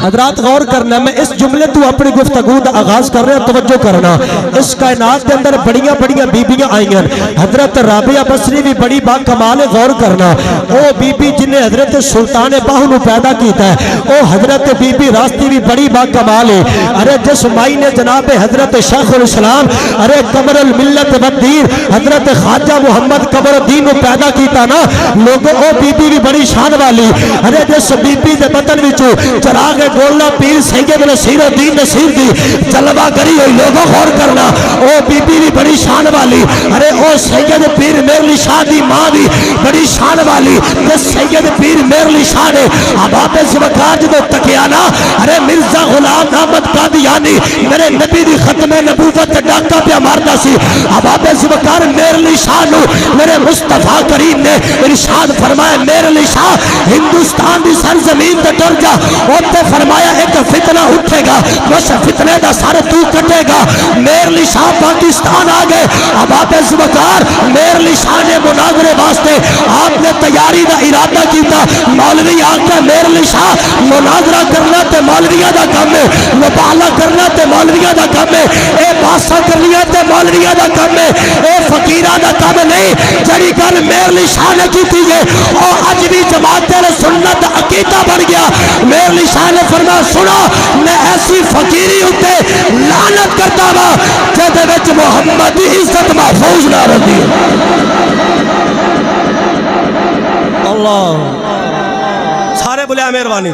حضرات غور کرنا، میں اس جملے تو اپنی گفتگو دا آغاز کر رہے ہیں، توجہ کرنا۔ اس کائنات کے اندر بڑیاں بڑیاں بیبیاں آئی ہیں، حضرت رابعہ بصری بھی بڑی با کمال، غور کرنا۔ او بی بی جنہیں حضرت سلطان باہو نو پیدا کیتا ہے، او حضرت بی بی راستی بھی بڑی با کمال ہے۔ ارے جس مائی نے جناب حضرت شیخ الاسلام ارے قمر الملت والدین حضرت خواجہ محمد قمر الدین نو پیدا کیتا نا لوگوں، او بی بی بھی بڑی شان والی۔ ارے جس بی بی دے بدن وچوں چراغ گولہ پیر سید نصیر الدین نصیر دی جلوہ گری ہوئی، لوگوں غور کرنا، او بی بی بھی بڑی شان والی۔ ارے او سید پیر میرلی شاہ دی ماں دی بڑی شان والی، جس سید پیر میرلی شاہ نے احباب ذوالفقار جدو تکیانا، ارے مرزا غلام احمد قادیانی میرے نبی دی ختم نبوت ڈاکہ پہ مارنا سی، احباب ذوالفقار میرلی شاہ نو میرے مصطفیٰ کریم نے ارشاد فرمایا، میرلی شاہ ہندوستان دی سرزمین تے ٹر جا، اوتے فرمایا ایک فتنہ اٹھے گا، اس فتنے دا سر تو کٹے گا۔ میرلی شاہ پاکستان آ گئے، احباب ذوالفقار میرلی شاہ نے مناظرے واسطے آپ نے تیاری دا ارادہ کیتا، مولوی آقا میرلی شاہ مناظرہ کرنا تے مولویہ دا کام ہے، مباہلہ کرنا تے مولویہ دا کام ہے، اے باسا کرنیا تے مولویہ دا کام ہے، اے فقیرہ دا کام نہیں۔ جڑی گل میرلی شاہ نے کی تھی ہے اور اج بھی جماعت سنت عقیدہ بن گیا۔ میرلی شاہ نے فرمایا، سنا میں ایسی فقیری ہوتے لعنت کرتا ہوا جدے وچ محمد دی عزت محفوظ نہ رہی۔ اللہ سارے بولے مہربانی۔